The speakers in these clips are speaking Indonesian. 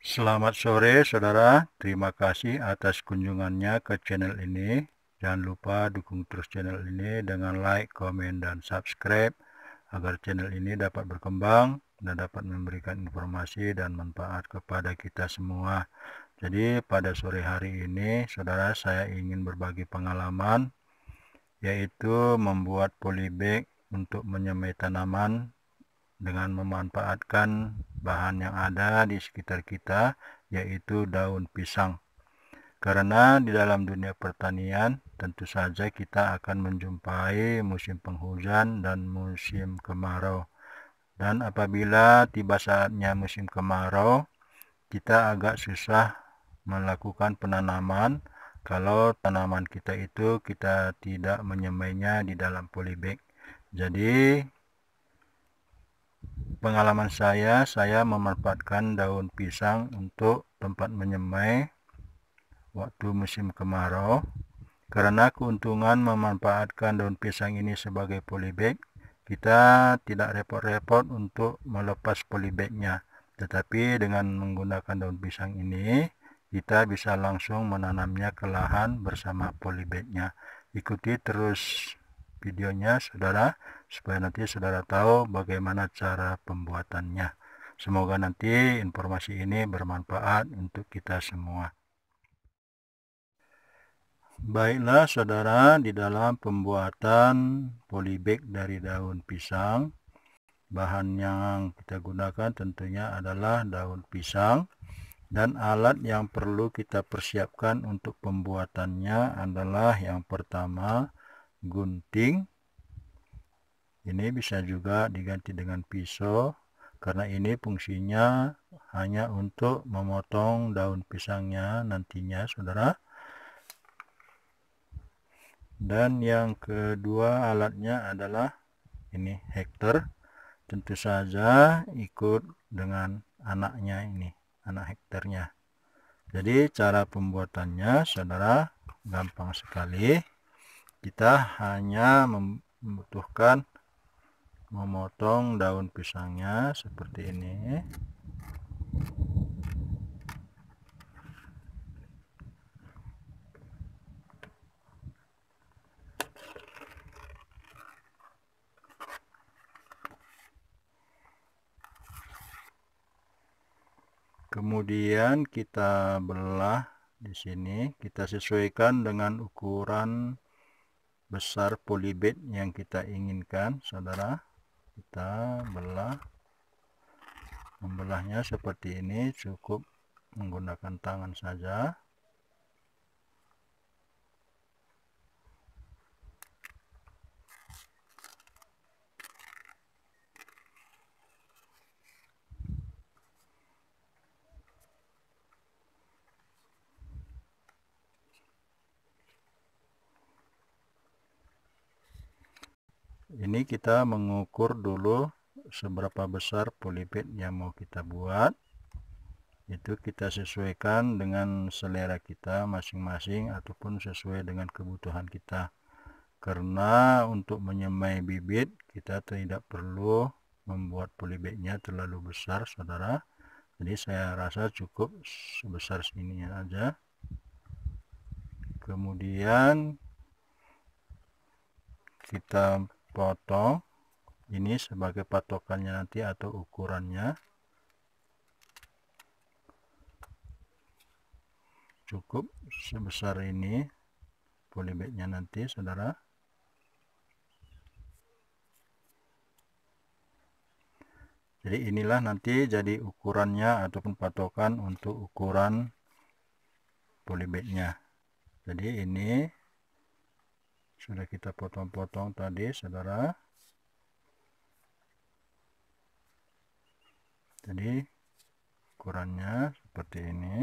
Selamat sore saudara, terima kasih atas kunjungannya ke channel ini. Jangan lupa dukung terus channel ini dengan like, komen, dan subscribe agar channel ini dapat berkembang dan dapat memberikan informasi dan manfaat kepada kita semua. Jadi pada sore hari ini saudara, saya ingin berbagi pengalaman yaitu membuat polybag untuk menyemai tanaman dengan memanfaatkan bahan yang ada di sekitar kita, yaitu daun pisang. Karena di dalam dunia pertanian tentu saja kita akan menjumpai musim penghujan dan musim kemarau. Dan apabila tiba saatnya musim kemarau, kita agak susah melakukan penanaman kalau tanaman kita itu kita tidak menyemainya di dalam polybag. Jadi pengalaman saya memanfaatkan daun pisang untuk tempat menyemai waktu musim kemarau. Karena keuntungan memanfaatkan daun pisang ini sebagai polybag, kita tidak repot-repot untuk melepas polybagnya. Tetapi dengan menggunakan daun pisang ini, kita bisa langsung menanamnya ke lahan bersama polybagnya. Ikuti terus videonya saudara, supaya nanti saudara tahu bagaimana cara pembuatannya. Semoga nanti informasi ini bermanfaat untuk kita semua. Baiklah saudara, di dalam pembuatan polybag dari daun pisang, bahan yang kita gunakan tentunya adalah daun pisang, dan alat yang perlu kita persiapkan untuk pembuatannya adalah yang pertama gunting. Ini bisa juga diganti dengan pisau, karena ini fungsinya hanya untuk memotong daun pisangnya nantinya saudara. Dan yang kedua alatnya adalah ini hektar. Tentu saja ikut dengan anaknya ini, anak hektarnya. Jadi cara pembuatannya saudara gampang sekali. Kita hanya membutuhkan memotong daun pisangnya seperti ini. Kemudian kita belah di sini, kita sesuaikan dengan ukuran besar polybag yang kita inginkan saudara. Kita belah, membelahnya seperti ini, cukup menggunakan tangan saja. Ini kita mengukur dulu seberapa besar polybag yang mau kita buat. Itu kita sesuaikan dengan selera kita masing-masing ataupun sesuai dengan kebutuhan kita. Karena untuk menyemai bibit kita tidak perlu membuat polybagnya terlalu besar saudara. Jadi saya rasa cukup sebesar sini aja. Kemudian kita potong ini sebagai patokannya nanti atau ukurannya. Cukup sebesar ini polybagnya nanti saudara. Jadi inilah nanti jadi ukurannya ataupun patokan untuk ukuran polybagnya. Jadi ini sudah kita potong-potong tadi saudara. Jadi ukurannya seperti ini.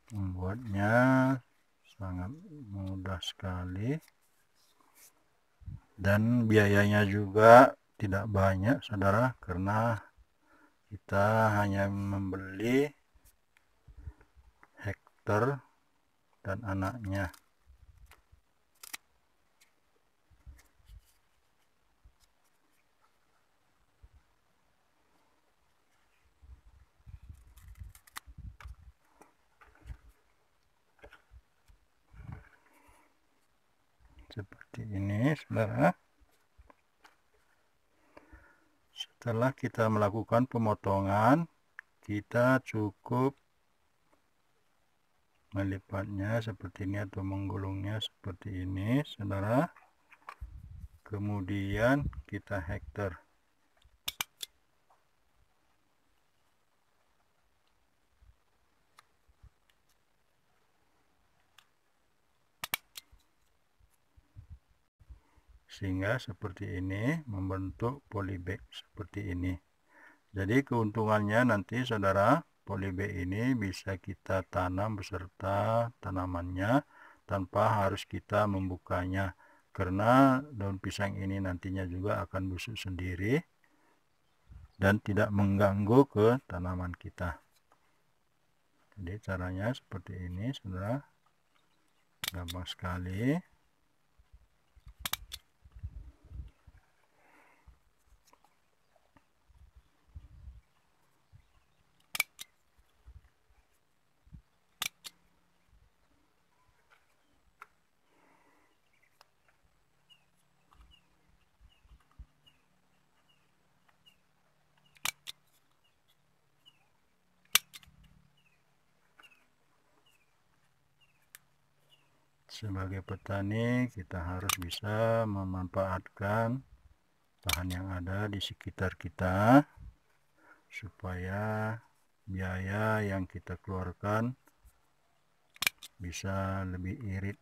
Membuatnya sangat mudah sekali, dan biayanya juga tidak banyak saudara, karena kita hanya membeli Hector dan anaknya. Seperti ini saudara. Setelah kita melakukan pemotongan, kita cukup melipatnya seperti ini atau menggulungnya seperti ini saudara. Kemudian kita Hector. Sehingga seperti ini membentuk polybag seperti ini. Jadi keuntungannya nanti saudara, polybag ini bisa kita tanam beserta tanamannya tanpa harus kita membukanya, karena daun pisang ini nantinya juga akan busuk sendiri dan tidak mengganggu ke tanaman kita. Jadi caranya seperti ini saudara, gampang sekali. Sebagai petani, kita harus bisa memanfaatkan bahan yang ada di sekitar kita supaya biaya yang kita keluarkan bisa lebih irit.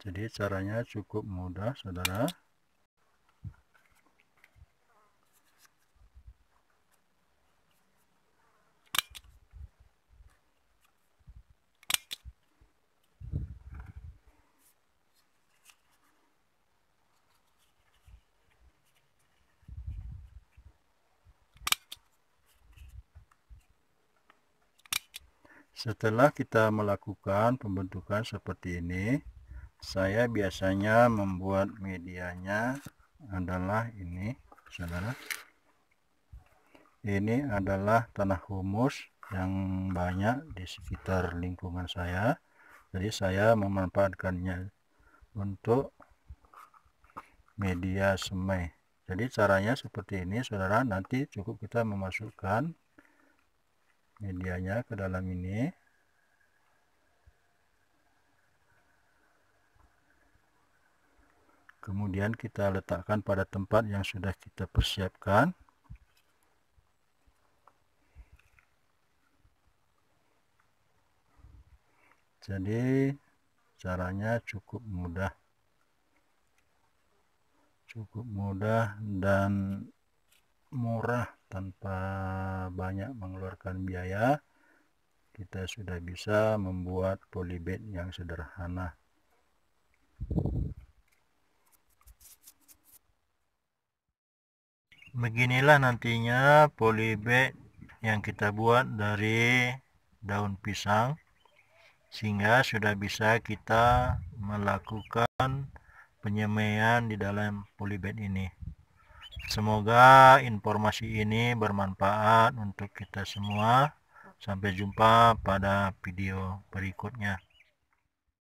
Jadi caranya cukup mudah saudara. Setelah kita melakukan pembentukan seperti ini, saya biasanya membuat medianya adalah ini saudara. Ini adalah tanah humus yang banyak di sekitar lingkungan saya, jadi saya memanfaatkannya untuk media semai. Jadi caranya seperti ini saudara, nanti cukup kita memasukkan medianya ke dalam ini. Kemudian kita letakkan pada tempat yang sudah kita persiapkan. Jadi caranya cukup mudah dan murah, tanpa banyak mengeluarkan biaya. Kita sudah bisa membuat polybag yang sederhana. Beginilah nantinya polybag yang kita buat dari daun pisang, sehingga sudah bisa kita melakukan penyemaian di dalam polybag ini. Semoga informasi ini bermanfaat untuk kita semua. Sampai jumpa pada video berikutnya.